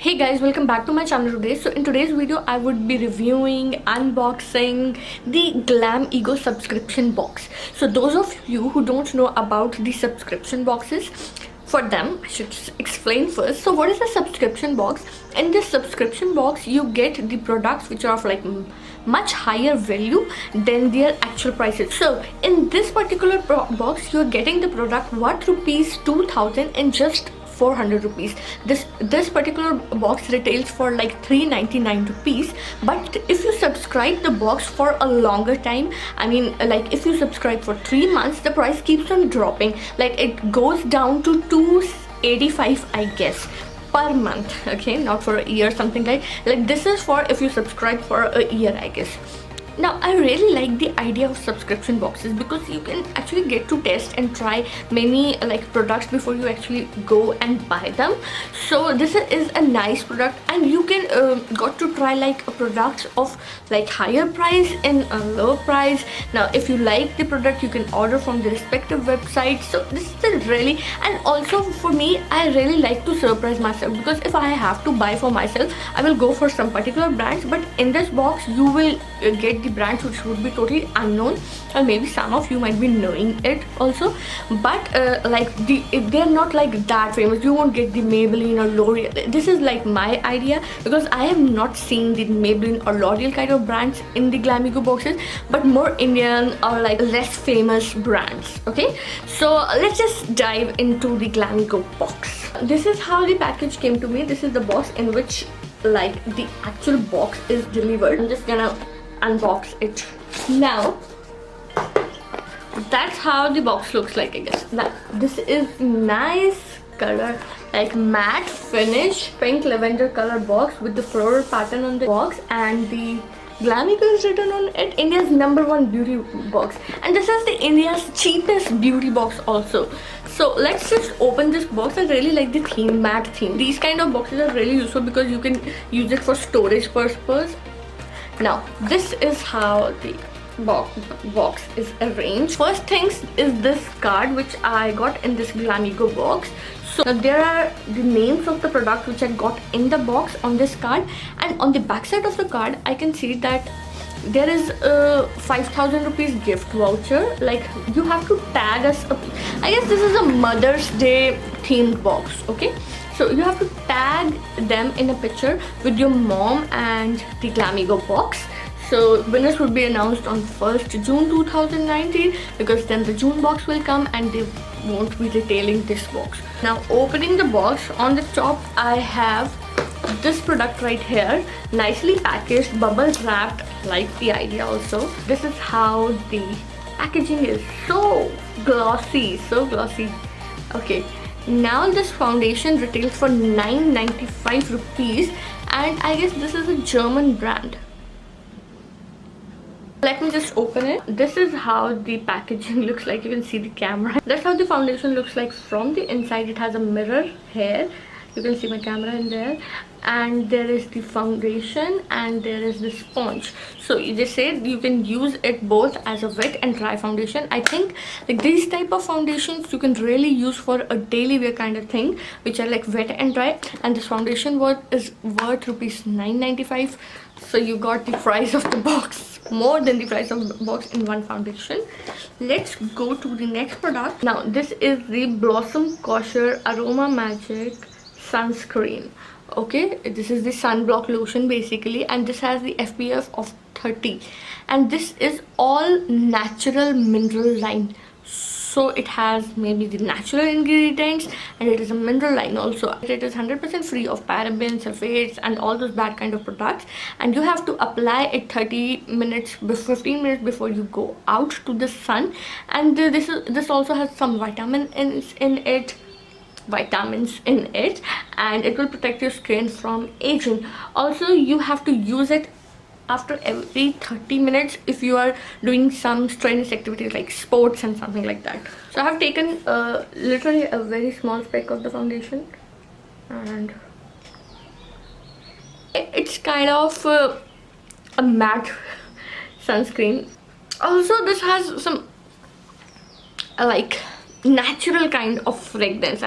Hey guys, welcome back to my channel today. So in today's video I would be reviewing, unboxing the Glamego subscription box. So those of you who don't know about the subscription boxes, for them I should explain first. So what is a subscription box? In this subscription box you get the products which are of like much higher value than their actual prices. So in this particular box you're getting the product worth rupees 2000 and just 400 rupees. This particular box retails for like 399 rupees, but if you subscribe the box for a longer time, I mean like if you subscribe for 3 months, the price keeps on dropping. Like it goes down to 285 I guess per month. Okay, not for a year, something like this is for if you subscribe for a year I guess. Now I really like the idea of subscription boxes because you can actually get to test and try many like products before you actually go and buy them. So this is a nice product, and you can got to try like a product of like higher price in a lower price. Now if you like the product you can order from the respective websites. So this is really, and also for me I really like to surprise myself, because if I have to buy for myself I will go for some particular brands, but in this box you will get the brands which would be totally unknown, or maybe some of you might be knowing it also, but like they're not like that famous. You won't get the Maybelline or L'Oreal. This is like my idea, because I have not seen the Maybelline or L'Oreal kind of brands in the Glamego boxes, but more Indian or like less famous brands. Okay, so let's just dive into the Glamego box. This is how the package came to me. This is the box in which like the actual box is delivered. I'm just gonna unbox it now. That's how the box looks like, I guess. Now this is nice color, like matte finish, pink lavender color box with the floral pattern on the box, and the Glamego is written on it. India's #1 beauty box, and this is the India's cheapest beauty box also. So let's just open this box. I really like the theme, matte theme. These kind of boxes are really useful because you can use it for storage purpose. Now this is how the box is arranged. First things is this card which I got in this Glamego box. So there are the names of the product which I got in the box on this card, and on the back side of the card I can see that there is a 5,000 rupees gift voucher. Like you have to tag us up. I guess this is a Mother's Day themed box. Okay, so you have to tag them in a picture with your mom and the Glamego box. So winners would be announced on 1st June 2019, because then the June box will come and they won't be retailing this box. Now opening the box, on the top I have this product right here, nicely packaged, bubble wrapped, like the idea also. This is how the packaging is. So glossy, so glossy. Okay, now this foundation retails for 995 rupees, and I guess this is a German brand. Let me just open it. This is how the packaging looks like. You can see the camera. That's how the foundation looks like from the inside. It has a mirror here. You can see my camera in there, and there is the foundation and there is the sponge. So they said you can use it both as a wet and dry foundation. I think like these type of foundations you can really use for a daily wear kind of thing, which are like wet and dry, and this foundation is worth rupees 995. so you got the price of the box, more than the price of the box in one foundation. Let's go to the next product. Now this is the Blossom Kosher Aroma Magic Sunscreen. Okay, this is the sunblock lotion basically, and this has the SPF of 30, and this is all natural mineral line. So it has maybe the natural ingredients, and it is a mineral line also. It is 100% free of parabens, sulfates, and all those bad kind of products, and you have to apply it 15 minutes before you go out to the sun. And this also has some vitamins in it, and it will protect your skin from aging. Also you have to use it after every 30 minutes if you are doing some strenuous activities like sports and something like that. So I have taken literally a very small speck of the foundation, and it's kind of a matte sunscreen. Also this has some like natural kind of fragrance.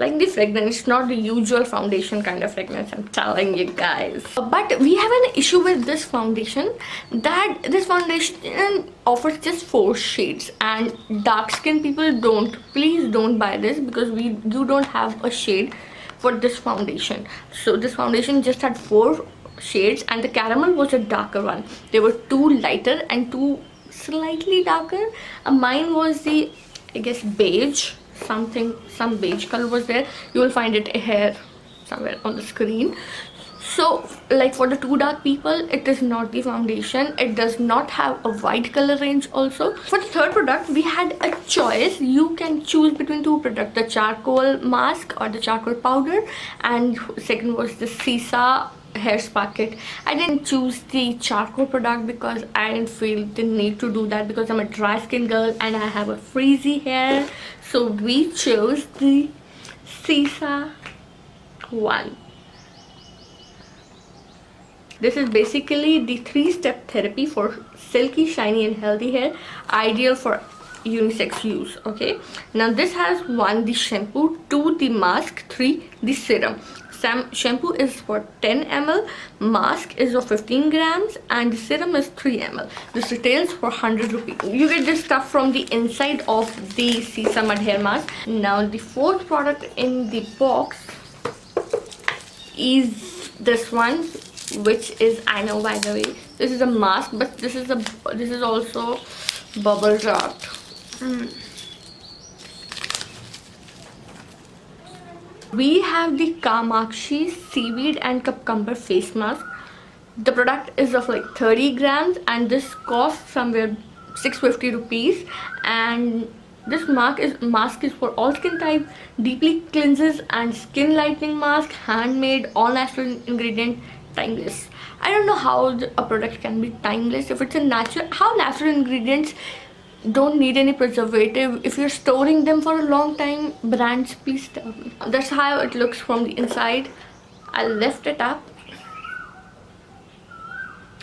like the fragrance. It's not the usual foundation kind of fragrance, I'm telling you guys. But we have an issue with this foundation, that this foundation offers just 4 shades, and dark skin people, please don't buy this, because you don't have a shade for this foundation. So this foundation just had 4 shades, and the caramel was a darker one. There were 2 lighter and 2 slightly darker. Mine was the, I guess, beige, some beige color was there. You will find it here somewhere on the screen. So like for the 2 dark people, it is not the foundation. It does not have a wide color range also. For the third product, we had a choice. You can choose between 2 products, the charcoal mask or the charcoal powder, and second was the Sisa hair spa kit. I didn't choose the charcoal product because I didn't feel the need to do that, because I'm a dry skin girl and I have a frizzy hair. So we chose the Sisa one. This is basically the 3-step therapy for silky, shiny and healthy hair, ideal for unisex use. Okay, now this has 1 the shampoo, 2 the mask, 3 the serum. Shampoo is for 10 ml, mask is of 15 grams, and the serum is 3 ml. This retails for 100 rupees. You get this stuff from the inside of the Sisa mud hair mask. Now the 4th product in the box is this one, which is, I know by the way, this is a mask, but this is also bubble wrapped. We have the Kamakshi seaweed and cucumber face mask. The product is of like 30 grams, and this costs somewhere 650 rupees. And this mask is for all skin type, deeply cleanses and skin lightening mask, handmade, all natural ingredient, timeless. I don't know how a product can be timeless if it's a natural. How natural ingredients don't need any preservative? If you're storing them for a long time, brands, please tell me. That's how it looks from the inside. I lift it up.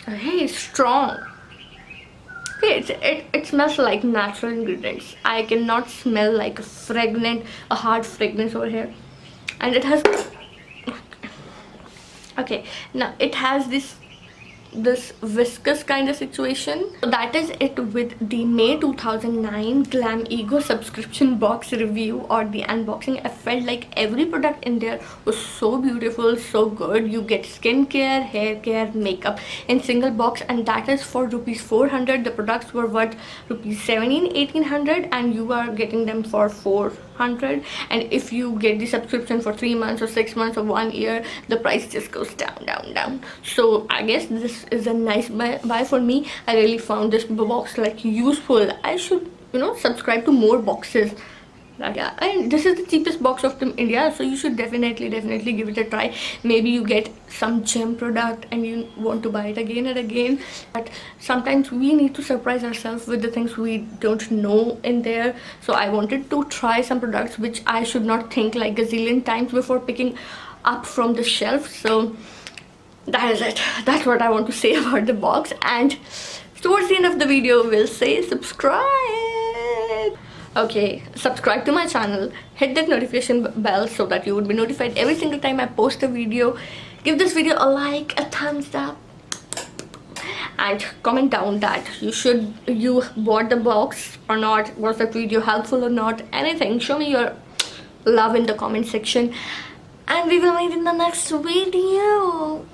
Hey, it's strong. Okay, it smells like natural ingredients. I cannot smell like a hard fragrance over here. And it has, okay, now it has this viscous kind of situation. So that is it with the May 2009 Glamego subscription box review or the unboxing. I felt like every product in there was so beautiful, so good. You get skincare, hair care, makeup in single box, and that is for rupees 400. The products were worth rupees 1800, and you are getting them for 400. And if you get the subscription for 3 months or 6 months or 1 year, the price just goes down. So I guess this is a nice buy for me. I really found this box like useful. I should, subscribe to more boxes. Yeah, and this is the cheapest box of India, so you should definitely give it a try. Maybe you get some gem product and you want to buy it again and again. But sometimes we need to surprise ourselves with the things we don't know in there. So I wanted to try some products which I should not think like gazillion times before picking up from the shelf. So that is it. That's what I want to say about the box. And towards the end of the video, we'll say subscribe. Okay, subscribe to my channel, hit that notification bell so that you would be notified every single time I post a video. Give this video a like, a thumbs up, and comment down that you bought the box or not. Was that video helpful or not? Anything. Show me your love in the comment section, and we will meet in the next video.